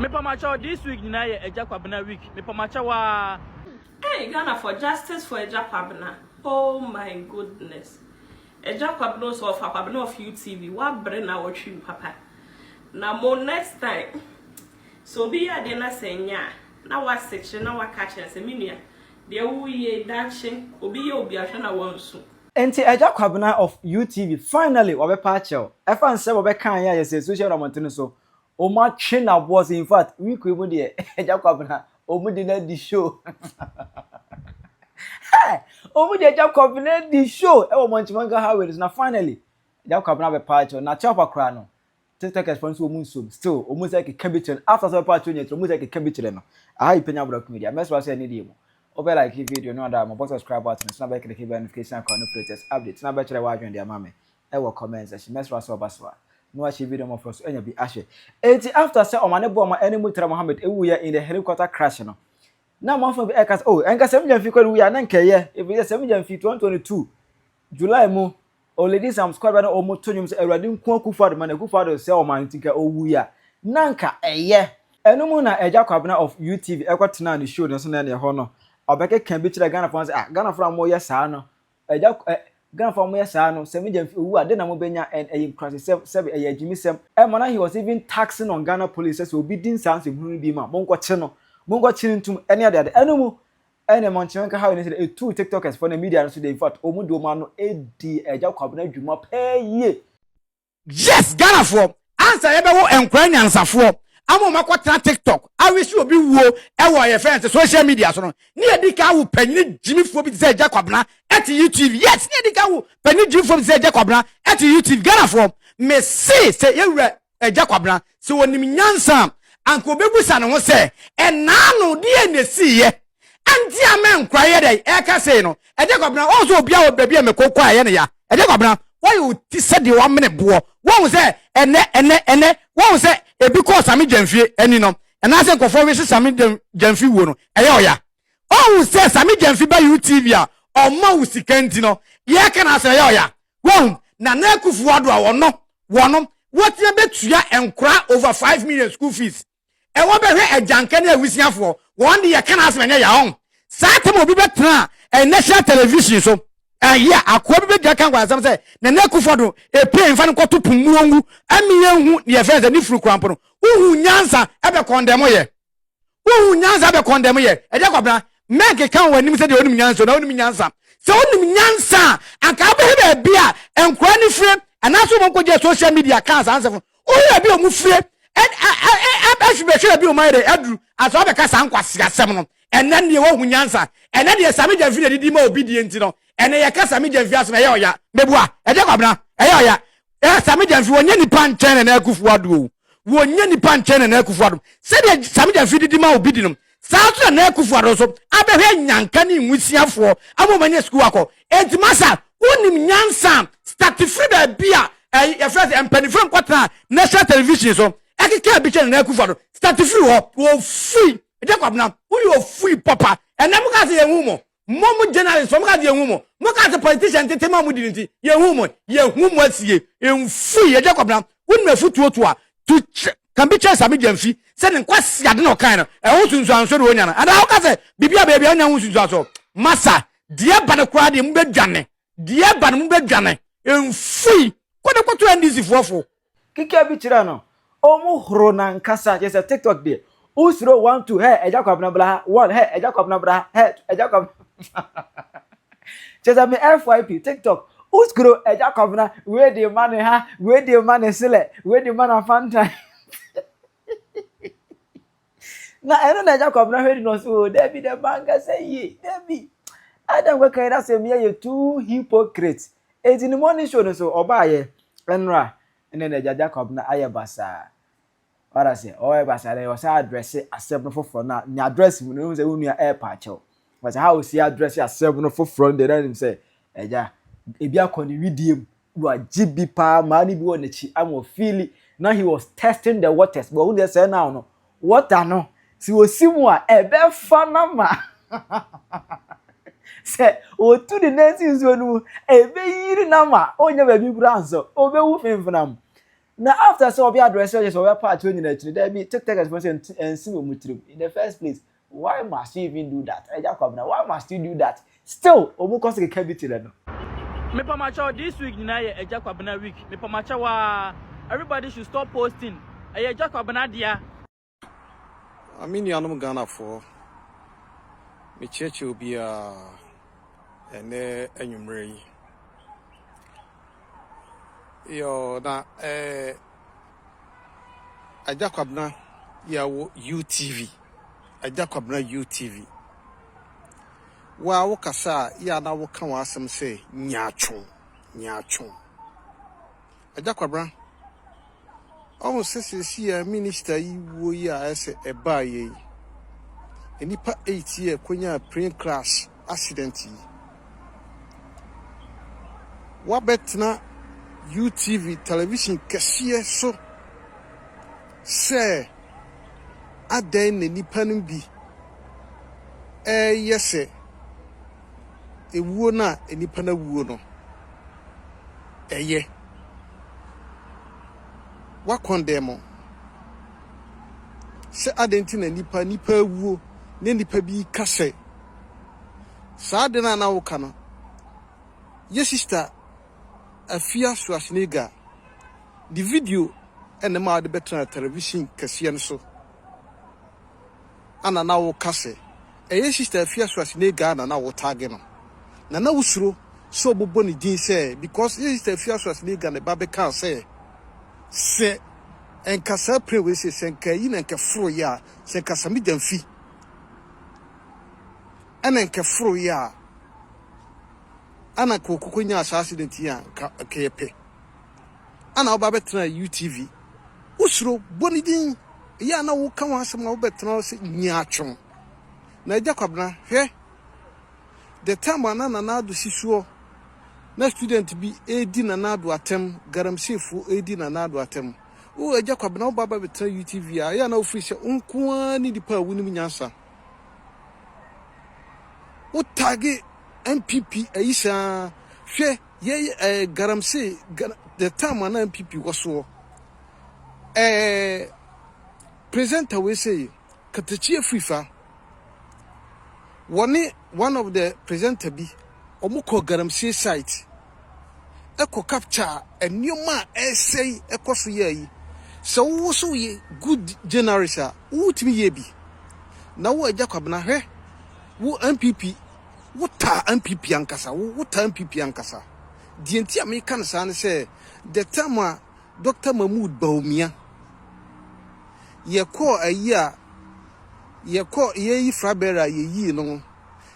Me pamacho this week na ye Agya Kwabena week. Me pamacho wa Hey, Ghana for justice for Agya Kwabena. Oh my goodness. Agya Kwabena so of Kwabena of UTV. What brain na watch you papa. Na mo next time. So be ya de na senya. Na wa section na wa catch and say minia. De wo ye dachi obi ye obi ahwe na wonso. Enti Agya Kwabena of UTV finally we pacho. Efa nse we kan ya say social romantin so. O ma twe na boss in fact we ko mu de Agya Kwabena o mu de na di show. Hey, o mu de Agya Kwabena di show. E wo Manchimanga how it is now finally. Agya Kwabena be pacho na chapa kra no. TikTok response o mu so still o mu say ke cabbage after so pacho nyetro o mu say ke cabbage no. Aha Penyah block media. Mess was say ni dey mo. Over like this video, no other, my subscribe button, it's not back the notification and no latest updates. Not back to the watch on their mammy. Ever comments, she mess was so baswa. No, she video more for us, and be ashe. After say, on my neighbor, my enemy, Mohammed, we are in the helicopter crash. Now, one from the Ekas, oh, and Sammy Gyamfi, we are not care. If we are Sammy Gyamfi 2022, July mo, or ladies, I'm squad or motoniums, a radin Kwaku for the man, who father sell my tinker, oh, we are Nanka, a year. And no more Agya Kwabena of UTV, Equatina, and show us an honor. Obeke can be to the Ghana fans. Ghana from Moya Sano. Ghana from Moya Sano. Sammy Gyamfi who are then Mobenya and a crisis 7 a Jimmy Sam. And he was even taxing on Ghana police as will be din sounds in Bima, Mongo Channel, Mongo Chin to any other animal. And a Manchimanga how a two TikTokers for the media today. In fact, Omudo Mano AD Agya Kwabena Juma pay ye. Yes, Ghana from answer everyone and crying answer for. I'm on my TikTok. I wish you be wo. Ewa your friends social media. So near the car who penny Jimmy for say Agya Kwabena at YouTube. Yes, near the car who penny Jimmy for say Agya Kwabena at YouTube. Ghana from me say you Agya Kwabena. So when you nyansa Uncle Bebusa no say and now no DNA see ye. And dear man cry day. Eka say no. Agya Kwabena also be our baby me ko kwa ye ya. Agya Kwabena why you said the 1 minute boy. One say ene one say because Sammy Gyamfi any no and I say conform Sammy Gyamfi wo no eya oh say Sammy Gyamfi ba UTV a o ma wo sikanti no ye ka na say eya wo na na kufuado a wono what ye betua enkora over 5 million school fees e wo be hwe ajanka na awisiafo won de ye ka na say na ya on satem obi betra national television so yeah, akwa bi be kan kwa sam say na na kufodo e pay mfa nko to pumuongu ami yehu ne friends ni furu krampo no uhu nyansa e be condemn ye uhu nyansa be condemn ye Agya Kwabena make kan wanim say de onim nyansa na onim nyansa so onim nyansa anka be bia enkwa ni frame anaso mo ko je social media kan san sefo o bi o mu frame be be o mai de adru aso be ka san kwase asem no enen ne wo hu nyansa enen de Sammy Gyamfi de di ma obedient no ene ye ka Sammy Gyamfi asem ye oya mebua Agya Kwabena ye oya Sammy Gyamfi wonye ni pan chen na akufuado wonye ni pan chen na akufuado se de Sammy Gyamfi di ma obedi no sa so na akufuado so abehwe nyanka ni nwusiafo amomanye school akọ entimasa wonim nyansa start free ba bia ye first empanifo kwatra national television so ekeka bi chen na akufuado start free wo free Agya Kwabena wo yo free papa enam ka se ye humo momu journalist from ka de humo mo ka se politician tetema mu dinti ye humo asie emfui Agya Kwabena wonu afutuo to a to can be chance Sammy Gyamfi se ne kwase ade no kan no e ho sunsu anso de onya na ada ho ka se bibia baby onya ho sunsu aso masa de ba de kra de mbedwane de ba no mbedwane emfui kode kwato NDC fofo Kike bi kira no omu horo na nkasa je se TikTok de Usro 1 2 hey Agya Kwabena bra 1 hey Agya Kwabena bra hey Agya Kwabena Chesa me FYP TikTok Usro Agya Kwabena we the money ha we the money sele we the money fanta na eno na Agya Kwabena we no so David the banga say ye David Adam we kai that say me you two hypocrites in the morning show no so oba ye enra ene na Agya Kwabena ayebasa what I say, oh, I was address it as 7 for now. The address you know, the air patch. But how see address as 7 for front, they don't say, yeah, if you are con redeem, you are GB pa, money be on the chi, I'm feel now he was testing the waters, but who they say now, no, what I know, see, was similar, a bear fanama. Say, oh, to the next is one, a very nama, oh, never be answer, oh, be wolfing for them. Now after so be address just over part 20 there be take responsibility and see in the first place. Why must you even do that? Agya Kwabena, why must you do that? Still, omo cause the cavity no. Me pamacha this week na ye Agya Kwabena week. Me pamacha wa everybody should stop posting. Agya Kwabena dia. I mean yanum Ghana for me church will be and enyumre. Yo na Agya Kwabena ya UTV. Agya Kwabena UTV. Wa wo kasa ya na wo kan wasem say nyaachon. Agya Kwabena almost says here minister yi wo ya ese eba ye. Enipa 8 year kwenya plane crash accident yi. Wa betna UTV television kesiye so say aden ne nipa no bi yese ewuo na enipa na wuo no wa condemn se adenti na nipa wuo ne nipa bi kase sa de na wo kana ye sister afia Schwarzenegger the video and the ma de betra television kesiye so ana na wo kase ye sister afia Schwarzenegger na wo tag no na usuro so bobo ni din say because ye sister afia Schwarzenegger ne ba be kan say se enkasa pray we say senka yi na nka fro ya senka Sammy Gyamfi ana nka fro ya ana kokonya accident ya ka yepe ana oba betra UTV usuro bonidin ya na wo kan wasem na wo betra se nyaachon na Agya Kwabena he the time na do sisuo na student bi edi na do atem garamsefu edi na do atem o Agya Kwabena wo baba betra UTV ya na wo free se nkoa ni dipa wunim nyansa o tagi MPP aisha hwe ye garamse the time na MPP waso presenter we say Katachi Fifa one of the presenter bi omuko garamse site eko capture enuma essay ekoso ye so wo so ye good generation wutimi ye bi na wo Agya Kwabena hwe wo MPP wuta MPP ankasa di enti America na san say the time Dr. Mahmoud Baumia yeko ayia yeko yeyi frabera yeyi no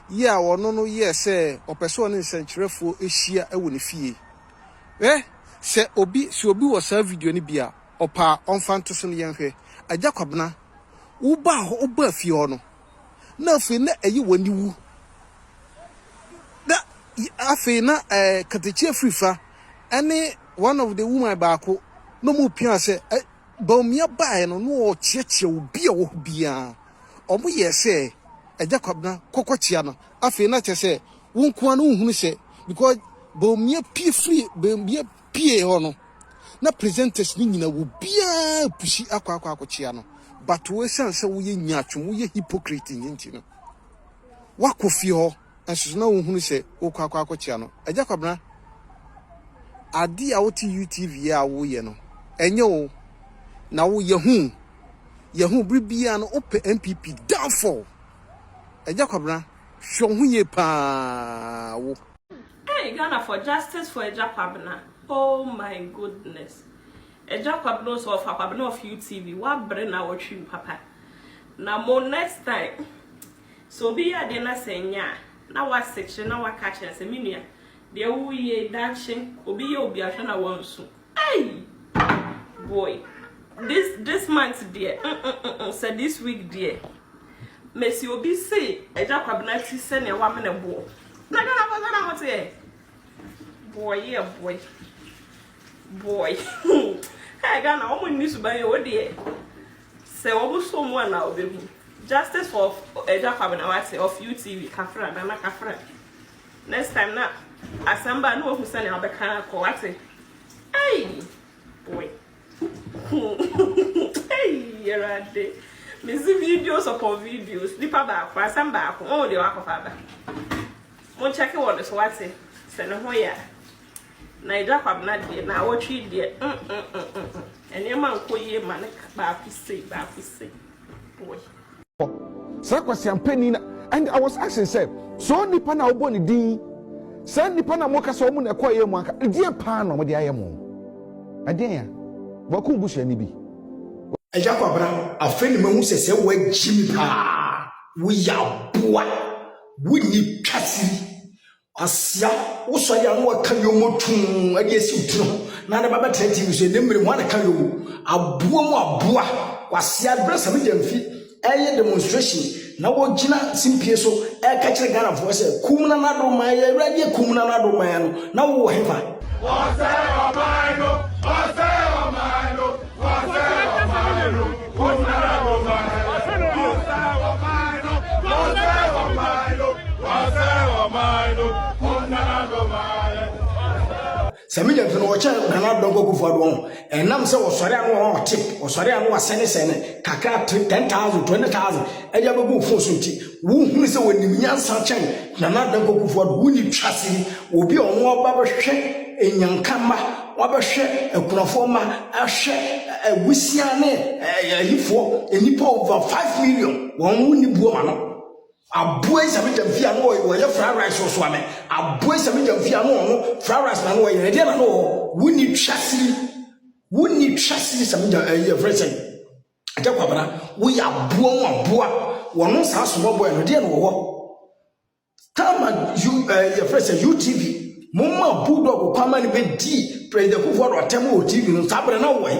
ye a wono no ye say opeso ne nsenkyerefo ehia ewo ne fie se obi wo sa video ni bia opa onfanto so ne yenhwe Agya Kwabena wo ba fie ho no na fe na eyi woni wu da afe na Katachi Fifa ene one of the woman baako no mu pia se Baumia bae no o chiechie obi a wo bia omo ye se Agya Kwabena kokochia no afi na che se wonkoa no hunu se because Baumia pie free Baumia pie ho no na presenters ni nyina wo bia pushi akwakochia no but we sense wo ye nyaatwo wo ye hypocrite nyinti no wakofi ho enso na wo hunu se wo akwakochia no Agya Kwabena ade a wo ti UTV a wo ye no enye wo na wo yehu bribia no ope MPP downfall Agya Kwabena hwo hu ye pa wo Ghana for justice for Agya Kwabena. Oh my goodness. Agya Kwabena so of Kwabena of UTV wa bre na wo twi papa na mo next time so be ya de na senya na wa section na wa catch na se minua de wo ye dache obi ye obi ahwe na wonsu hey boy this month dear so this week dear Messi obi say Agya Kwabena ti se ne wa mena bo na Ghana what say boy yeah boy hey Ghana omo ni suban ye o dear say obo so mo na obehu justice for Agya Kwabena what say of UTV kafra na kafra next time na asamba no who say na obeka ko what say hey boy Hey, Yerade. Me see videos upon videos. Nipa baako, asam baako. Oh, the wako father. Mo check it what is what it. Send ho ya. Na Agya Kwabena de na watchi de. Ene man ko ye man baako say. Boy. Sir question penny and I was asking say so nipa na obo ni din sir nipa na mo ka so mo na ekọ ye mo aka die pa na mo de ayemo aden ya bo ko busu ani bi Agya Kwabena afeni mahu sese wa jimi pa wo ya boa wo ni twasiri asia wo so ya no aka yo motum ade esi utuno na na baba tete so ne mmiri mo na ka yo aboa mu aboa wasia bra Sammy Gyamfi eye demonstration na wo gina simpie so e ka kire Ghana for say kumna na do man ya radio kumna na do man no na wo hefa Sammy Gyamfi no wacha Ghana dongo kufuado won enam se wo sori anu won tip wo sori anu wasene kakra 10,000 20,000 eja begu fo so nti wo hunu se wonim nyansa chen Ghana dongo kufuado woni twasiri obi onwo oba behwe enyankama wabehwe ekunafo ma ahwe ewusiane yifo enipa over 5 million won woni buo ma no aboy Sammy Gyamfi anu wo ye fried rice so ame aboy Sammy Gyamfi anu fried rice na wo ye de na no woni twasiri Sammy Gyamfi everything Agya Kwabena wo ya aboa wono sa so boy no de na wo tama UTV Mama Bulldog kwama ni be di president kufuado atemu TV no sabre na wo yi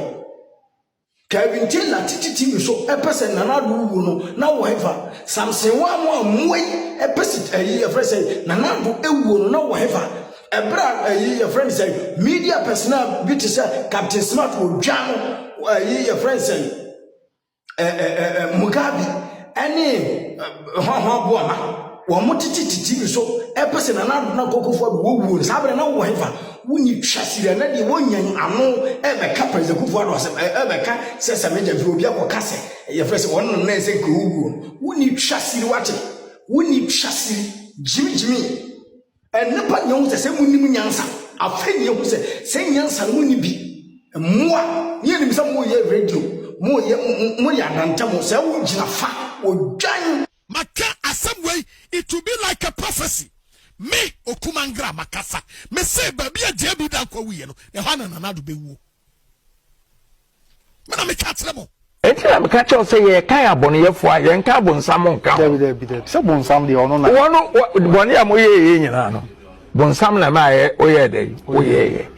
Kevin Taylor TV so e person na na do wu no na wo hefa Samson wa mo amoi e person e friend say na na do ewu no na wo hefa e bra e friend say media personal bit say Captain Smart wo dwan e friend say Mugabe ani ho boama wo motiti so e person na do na kokofo wo sabre na wo hefa woni twasire na de wonyan ano e be ka president kufuado asem e be ka se Sammy Gyamfi obi akoka se ye frese won na se ko wuwo woni twasire wate woni twasire jimi nipa nyon se munim nyansa afenye hu se nyansa no ni bi moa ye nim se mo ye radio mo ya dantam se wo gina fa odwan maka asem way it will be like a prophecy me okumangra makasa me say baby agye bi da kwa wiye no e hwana na nado bewu me na me ka tere mo Enti me ka che say ye kan aboneyefo a ye nka bonsam nka David se bonsam de ono na wono bone am ye nyina no bonsam na ma ye oye dey oye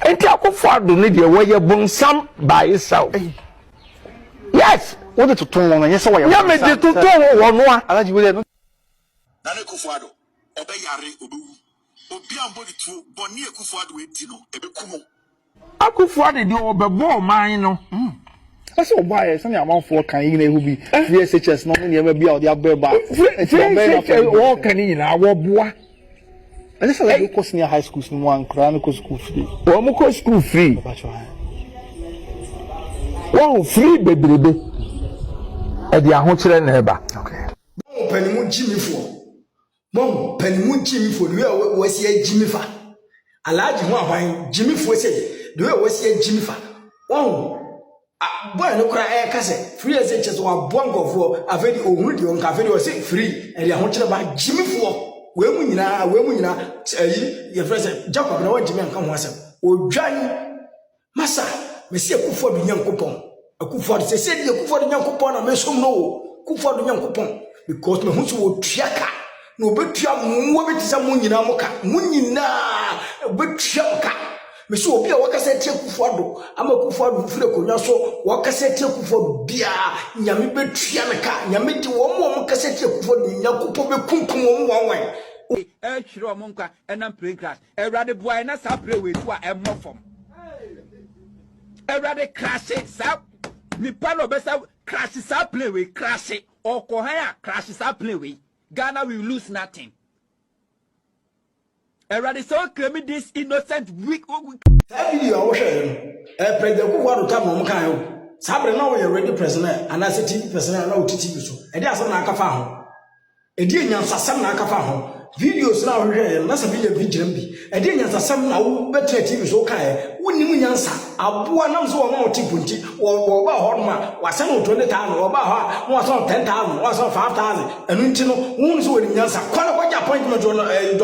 enti akofo ado ne de woye bonsam by yourself yes wo de tutun won yen se wo ye ya me de tutun wo no a alaji wo de no na ne kufuado obe yare obewu obi ambodi tu boni ekufuado edi no ebe kumo akofo ade de obebo man no Ase o buy some amanfo kan yi na ehu bi VSHS no ne ma bia o de abeba wo kan yi na wo boa ase say like go senior high schools no one kra no go school free wo mo ko school free wo free bebrebe e de ahokere na eba okay panimu jimifo the way we see jimifa alaji ho aban jimifo say the way we see jimifa won boy no kra e ka say free SHS wa boangofo afedi ohun di on ka afedi o say free e de ahokere ba jimifo we mu nyina ayi ye friend Agya Kwabena wa jimi anka ho asem odwan masa me see akufo do nyankopon akufo say say di akufo do nyankopon na me som no akufo do nyankopon because me hu so wo tuaka no betua mo betisa mo nyina mo ka mo nyina betua ka me so obi a wakasa tie kufuado ama kufuado fure konwa so wakasa tie kufuado bia nyame betua me ka nyame di wo mo kasa tie kufuado nyakopo be kunkum wo wanwan chiro mo nka enam plane crash erade boy na sa play we tu a emofom erade crash sa ni palo be sa crash sa play we crash okohan crash sa play we Ghana will lose nothing. Eradi so claim this innocent weak That video I was sharing. President Kuwadu time on Kayo. Sabre now we ready president and as a TV president now UTV so. And that's an akafa. E di nyansa sam na akafa ho. Videos na we share na sa video bi. E di nyansa sam na wo betre TV so kai. Wonimu nyansa aboa nam so wo ma otipunti. Wo ba ho ma wasem 20,000 wo ba ho mo so 10,000 wo so 5,000. Enu nti no won so woni nyansa. Kwa kwa appointment do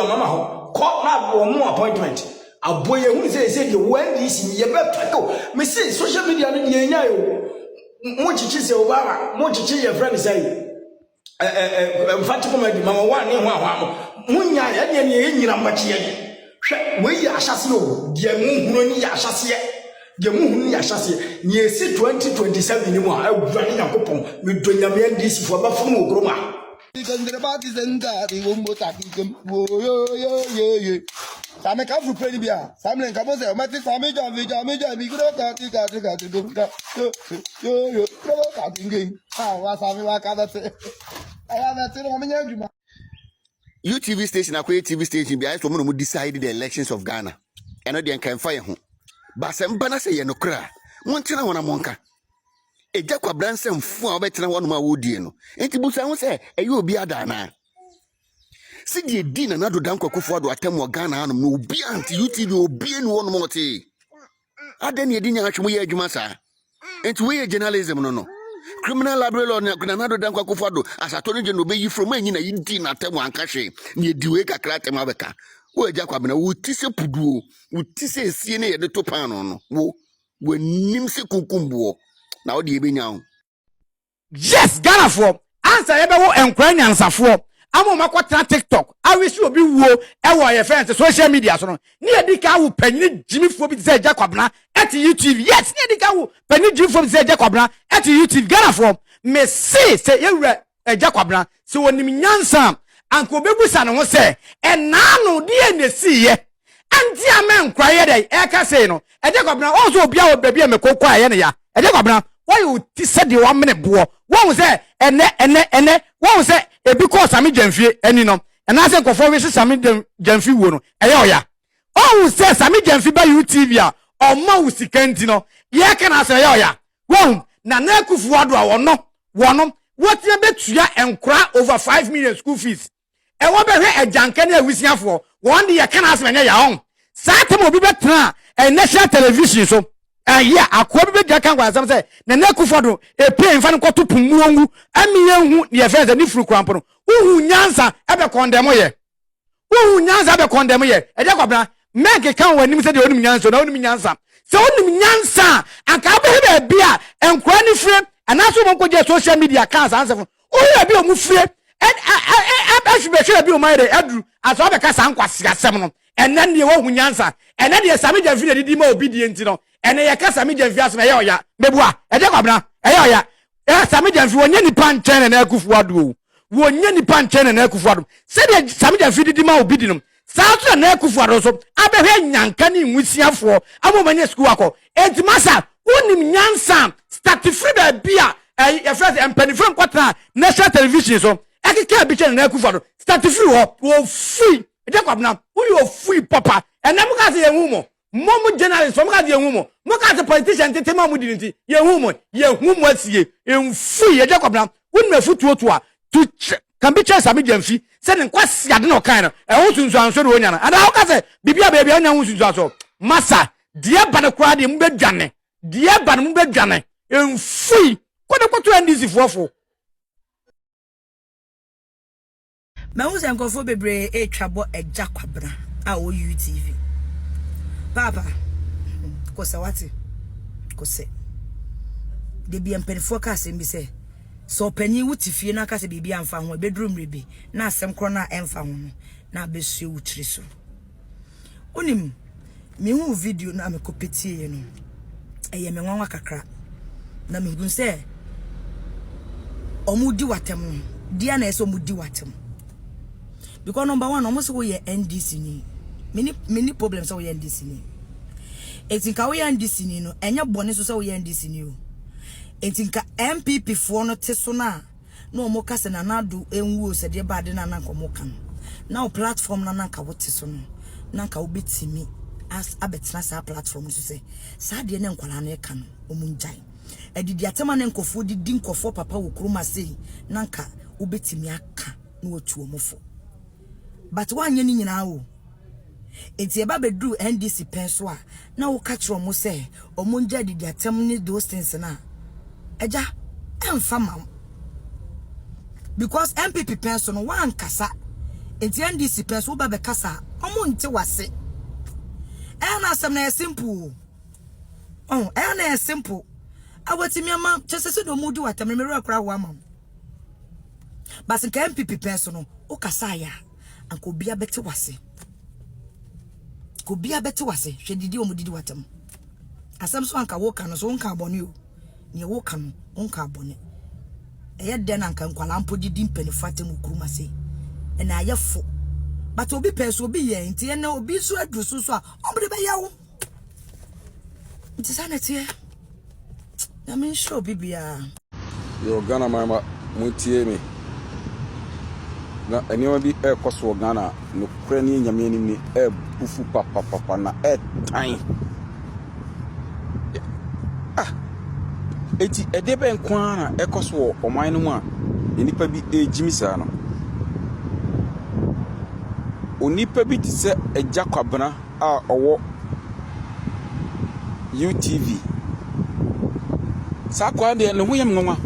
mama ho. Ko na wo mo appointment. Aboye hu say the when this ye better me say social media no ye nya yo mo chichi se obara mo chichi your friend say fati comedy mama one ne ho ahwa mo nya ye ne ye nyina mbachi ye hwe we ya ahyase o de mu hunu ni ya ahyase de mu hunu ya ahyase ni esi 2027 ni mu a awura ni yakopon me do nyame ndisi fo ba funu okroma Sammy Gyamfi play Libya. Sammy Gyamfi, Mati Sammy Gyamfi, go UTV station, a TV station, be asked woman who decided the elections of Ghana. And not the can fire home. But some banner say no cry. One tina one a monka. Agya Kwabena sem fu better one ma wodi no. Enti busa won say e you obi adana. Si die di na do dan kwakofo do atem Ghana no no obi anti UTV obi enu won mo te. Aden ye di nya atwemo ye adwuma sa. Enti we journalism no. Criminal library law na do dan kwakofo do asato no je no be yi from anyi na yi di na atem anka hwe. Ne di we kakra atem abeka. Wo Agya Kwabena wo ti se puduo, wo ti se esie ne ye de to pan no. Wo nim se kunkumbuo. Na odi ebenya. Yes, Ghana for answer ebe wo enkran nyansafo. Amo makwatra TikTok. I wish you be wo e wo your friends social media so no. Ni edika wo panyi jimifo bi say Agya Kwabena at UTV. Yes, ni edika wo panyi jimifo bi say Agya Kwabena at UTV. Ghana for me say yewre Agya Kwabena se wonim nyansa anko bebusa no ho say enano die ne siye. Anti amen kwaye dey e ka say no. Agya Kwabena also bia wo baabi me kokwa ye ne ya. Agya Kwabena why you said the 1 minute boy? One was there, and one was there, because Sammy Gyamfi, and you know, and I said, for Sammy Gyamfi, wono, ayoya. Oh, says Sammy Gyamfi by UTV, or Mouse Kentino, ya can I say, ayoya. One, Naneku Fwadwa, or no, one, what you bet ya and cry over 5 million school fees. And what better a Jankania with you for 1 day, I can ask my own. Saturday will be better, and national television, so. Yeah, akwabe Jakan kwa sam say na nakufo e pay mfa nko to pumuongu amiye hu ne efense ni furu kwampo no uhu nyansa ebe condemn ye uhu nyansa ebe condemn ye Agya Kwabena make kan wanim say de onim nyansa na onim nyansa se onim nyansa anka be bia enkwa ni fire anaso mo koje social media kan answer o bi o mu fire be o mai de adru aso be ka san kwase asem no enen de wo hu nyansa enen de Sammy Gyamfi de di ma obedient no ene ye ka Sammy Gyamfi asem ye oya mebua Agya Kwabena oya Sammy Gyamfi wonye ni pan chen na akufu adu wonye ni pan chen na akufu adu se de Sammy Gyamfi di ma obedi no sa so na akufu adu so abehwe nyanka ni nwusiafo amomanye school akọ entimasa wonim nyansa start free ba bia e first empanifo kwatra national television so ekeka bi chen na akufu adu start free wo free Agya Kwabena wo free papa enam ka se ye humo momu journalist from ka de humo mo ka se politician tete ma mu di nti ye humo asie emfu Agya Kwabena wonu afutuo to a to can be chance Sammy Gyamfi se ne kwase ade no kan no e ho sunsu anso de onya na ada ho ka se bibia baby anya ho sunsu aso masa de ba ne kwa de mbedwane de ba ne mbedwane emfu kodo kwato ndisi fofo ma wo se nkofo bebre e twabo Agya Kwabena a o UTV papa kosa wati kose de bi emperifo ka asem bi se so panyi wutifie na ka se bibia amfa ho bedroom rebe na asem kro na emfa ho na besu wutiri so onim me hu video na me kopetie no eye me nwanwa kakra na me gun se omudi watem dia na eso omudi watem because number 1 almost we ye NDC ni many problems so we NDC ni etinka we NDC ni no enya bone so we NDC ni o etinka MPP fo no te so na omo kase na nadu enwu se de bade na nanko mo kan na o platform na nanka wote so no nanka obetimi as abetna sa platform so say sa de ne nkwala na eka no omunjai edidi atema ne nkofo di nkofo papa wo kroma sei nanka ubetimi aka na otu omofo but wanye ni nyina wo enti eba bedru NDC penso a na wo ka kiro mo say omunja didi atem ni those things na eja emfa mam because MPP penso no wan kasa enti NDC penso wo ba be kasa omunte wase na asem na simple na simple awatimi ama chese do mudi watam me rekra wa mam bas nke MPP person no o kasa ya anko bia beti wase ko bia beti wase hwedidi o mudidi watam asem so anka wo ka no so nka abone o ne wo ka no nka abone eye de na anka nkwala mpo didi mpanifu atem kuruma sei na ayefo but obi person obi ye nti na obi so adrusu so a omde be yawo nti sanete na men show bibia yo Ghana mama mutie me na eniwa bi ekoso Ghana no kura ni nyame ni ni bufu papa na tan eti edebe nkwa na ekoso oman no mu a enipa bi ejimi saa no onipa bi tse Agya Kwabena a owo UTV sakwa de ne ho yem nwanwa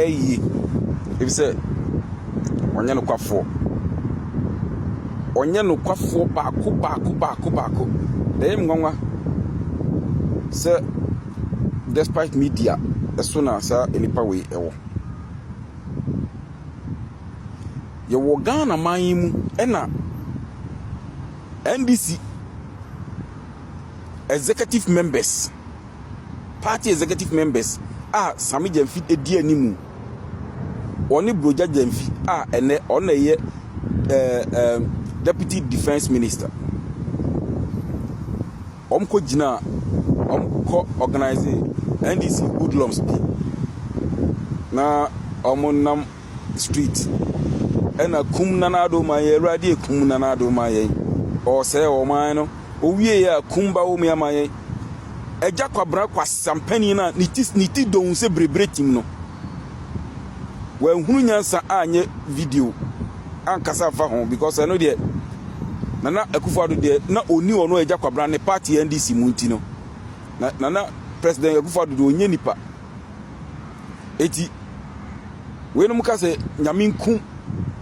yi ebise onye no kwafo baako de yem nwanwa se despite media eso na sa enipa we ewo ye wo Ghana man mu ena NDC executive members party executive members Sammy Gyamfi edi animu oni Broja Gyamfi ene ona ye deputy defense minister omko jina omko organize NDC hoodlums na omonam street ena kum nanado maye radi kum nanado maye o se o man no owie ya kumba wo me amaye Agya Kwabena kwa sampani na niti don se brebretim no wa hunu nyansa anye video ankasa fa ho because I know there nana Akufo-Addo there na oni ono Agya Kwabena ne party NDC munti no nana president Akufo-Addo do onye nipa eti we no muka se nyame nku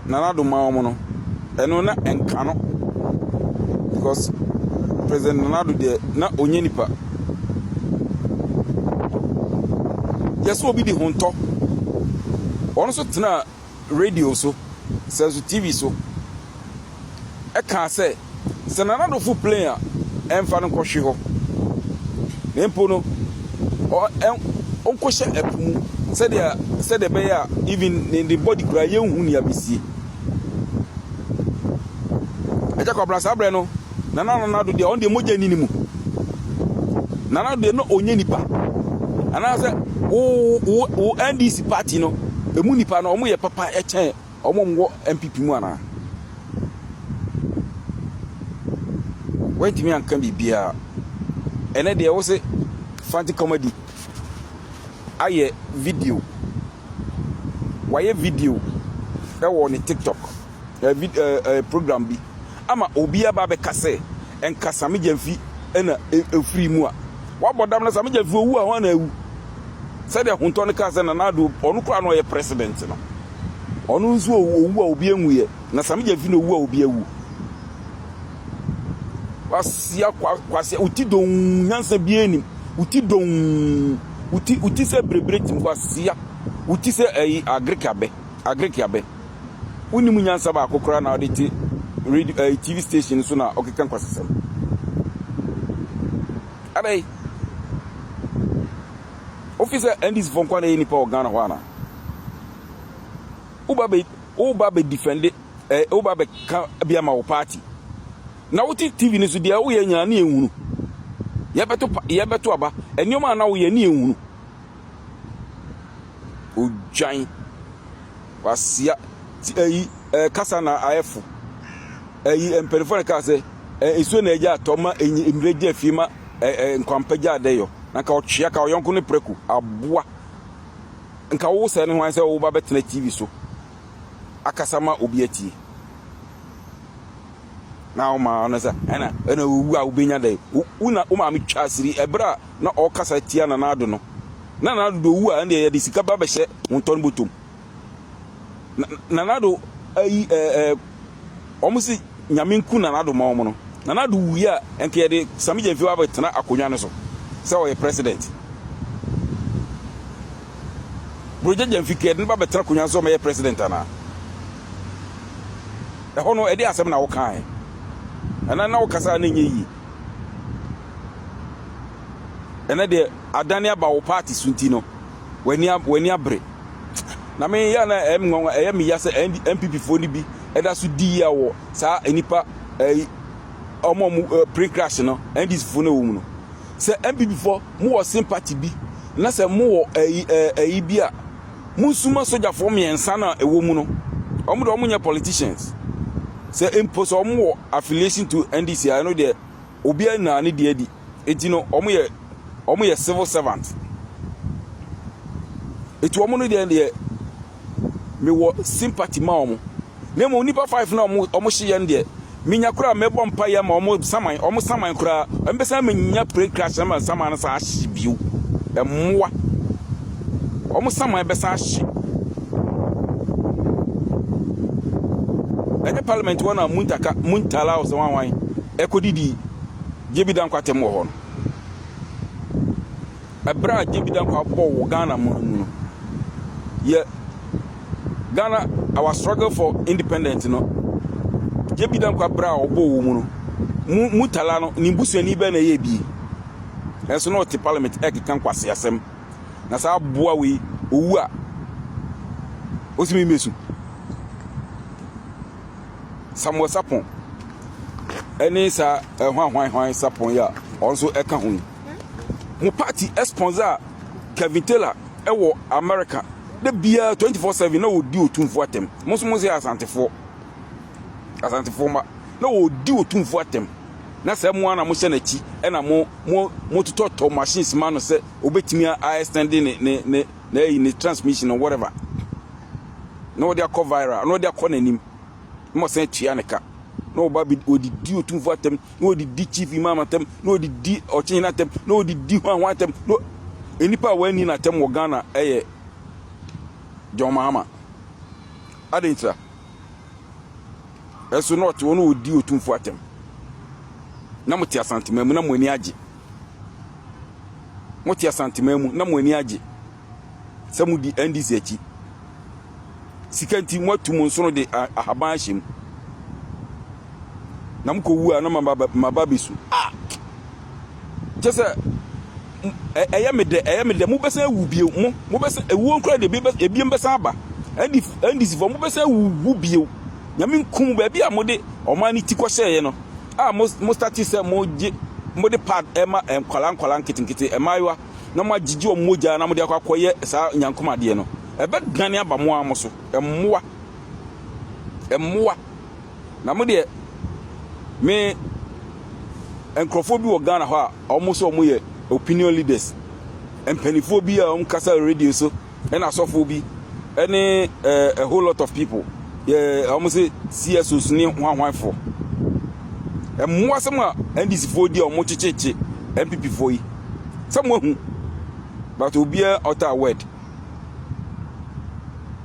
nana do ma omo no eno na enka no because president Nana there na onye nipa yes obi di honto ono so tena radio so sensu TV so e kan se Nana do fu player emfa no kohwe ho nempo no on kohye epumu said the bear even in the body cry ye hu ni abisi Agya Kwabena sabre no Nana do de on de moja ni mu Nana do no onye nipa ana se o NDC party no emu nipa no omo ye papa echen omo mwo MPP mu ana wait me anka bibia ene de wo se fanti comedy aye video waye video e wo ni TikTok program bi ama obi aba be kase enka Sammy Gyamfi ena free mu a wabodam na Sammy Gyamfi owu a ho na ewu said the Hunton Casa and Nado, on Crano, president. On whose will be a way, na Sammy Gyamfi will be a woo. Was ya quasi Utidon, Nansa Bieni, Utise Brebrating was ya, Utise a Grecabe. Unimunian Sabaco Crana, TV station sooner, okay, can pass them. Abe. Officer NDC from Kwana ni pa Ghana wana. Uba be defend uba be bia ma party. Na wuti TV ni so dia wo ye nya na ehunu. Ye beto aba enioma na wo ye na ehunu. Ojan wasia kasa na ayefu. Emperifone ka se isu na eja toma emreje fima nkwampaja adeyo na ka otwea ka oyonko ne preku aboa nka wo se ne hwan se wo ba betena TV so akasama obi ati na o ma na sa ena wu a obenya dai una o ma metwa asiri ebra na o kasa tia na na ado no na na do wu a na ye de sika ba be hye wonton botom na do ayi omusi nyamenku na do ma omo no na do wu ya enke ye de Sammy Gyamfi wa betena akonwa ne so se o ye president Plz Gyamfi ke de ba betena akonwa so ma ye president ana hono e de asem na wo kan ana na wo kasa na nye yi ena de adane aba wo party sunti no wani abre na me ya na ngonga e me ya se MPP fo ni bi e da so di ya wo sa enipa omo pre-crash no ndis fo na wo mu no se MPP fo mu wo sympathy bi na se mu wo bi a mu suma soja fo me ensa na e wo mu no omo de omo nya politicians se impose omo affiliation to NDC I know there obi na ne de adi etino omo ye civil servant etu omo no de me wo sympathy ma omo na mo nipa 5 na omo hye de minya kura mebo mpa ya ma omo saman kura embesa menya pre-crash na saman na sa hye biu emmoa omo saman besa hye ene parliament wana muntala o so wanwan ekodidi jebidan kwatem wo ho no ebra jebidan kwa bo Ghana mu ye Ghana our struggle for independence no jebidan kwa bra obo wo mu no mutala no ni busuani be na ye bi enso no ti parliament kan kwase asem na sa boa we owu a osimi mesu Samuel Sapon eni sa hwan Sapon ya also eka hu mu party sponsor Kevin Taylor ewo America de bia 24/7 na wo di otumfo atem mo se asantefo ma na wo di otumfo atem na se mo ana mo hye na chi e na mo tototo machines ma no se obetimi a extend ne transmission or whatever no they are viral no they are nanim mo se tua ne ka no ba bi odidi otumfo atem no odidi chief imam atem no odidi ochin atem no odidi hwan atem no enipa wani na atem wo Ghana eye John Mahama adintra eso not wonu odi otumfo atem na moti asantemam na moani age moti asantemam na moani age samudi NDC achi sikanti motu monsono de ahaban him na mko wu a na mababesu jese eyamede mu besa wu bio mu besa ewu nkra de ebi mbesa aba ndisi fo mu besa wu bio nyame nkum ba bia mode omani ti kwhye no mo start se mo de pad ema kwala nkitinkiti emayiwa na mo agigi o moja na mo de akwakoye sa nyankoma de no ebe gane aba mo amoso emmoa na mo de me enkrofo bi wo Ghana ho a almost o mo ye opinion leaders empanifo bi a kasa radio so and asofo bi any a whole lot of people almost CSOs ni hwan for emmoa sama NDC fo di o mo checheche MPP fo yi sama hu but obia utter word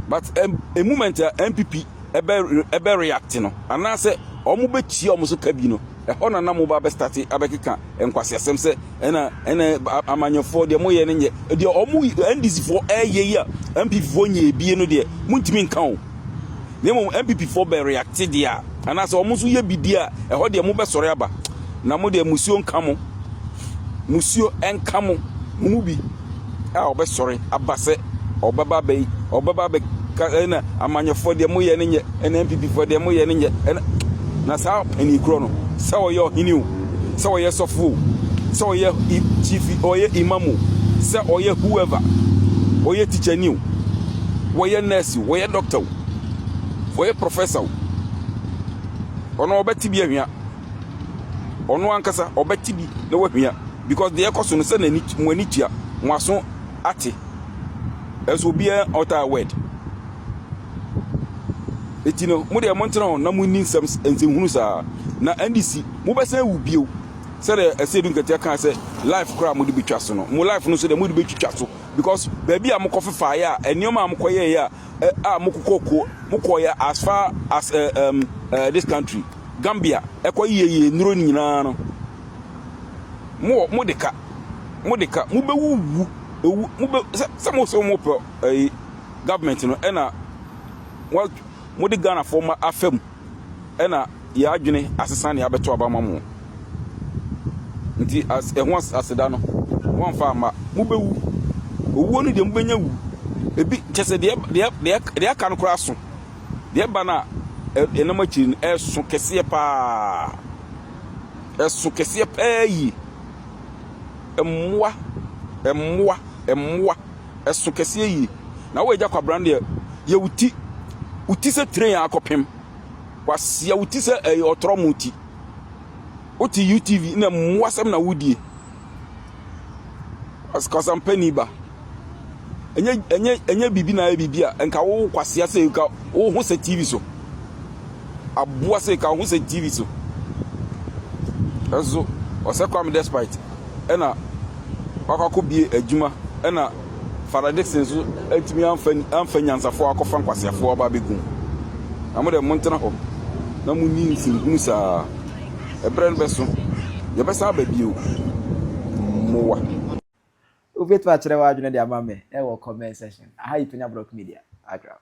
but a moment MPP ebe react no anase omo be chi omo so kabi no e hona na mo ba be start abekeka enkwase asem se ena amanyofo de mo ye ne de omo NDC fo eye ya MPP fo nye ebie no de muntimi nka o nemo MPP fo be react dia anase omo so ye bidia e ho de mo be sore aba na mo de musio nka mo musio enka mo mu bi a obe sore abase obaba be na amanyofo de mo ye ne nye ena MPP fo de mo ye ne nye na sa eni kro no sa wo yo hiniu sa wo ye sofo sa wo ye chief o ye imamu sa o ye whoever o ye teacher new wo ye nurse wo ye doctor wo ye professor ono obeti bi ahia ono ankasa obeti bi na wahia because the ekoso no se na mo anitia mo aso ate eso bia outer word etino mo de mo ntena na mo ni nsem hunu sa na ndc mo besa wu bio se de esedu nkete kan se life kra mo de betwa so no mo life no so de mo de betwa so because baby am kofa ya enioma am koye ya mo kokoya as far as this country Gambia ekoye nuro nyina no mo deka mo be wu mo be some so mo government no ena mo de Ghana for ma afem ena ya adwene asesa ne abeto abama mo nti as ehun aseda no won fa ma mo be wu owo no de mo benya wu ebi chese de aka no kura so de ba na enama chiri eso kese pa yi emwa eso kese yi na wo Agya Kwabena de ye uti se train akopem wasia uti se otromuti oti UTV na mwasem na wudie askasam peniba enye bibi na bibi a enka wo kwasia se enka wo ho se TV so abua se ka ho se TV so azo osekwam despite ena wakako bie adwuma ena Faradixen so etimi amfa nyansafo akofa nkwasiafo aba begun amode montena ho na mu ni nsin sa ebren beso ye besa ababio mowa o veto atrewa adwene de amame e wo comment section aha Penyah Media agra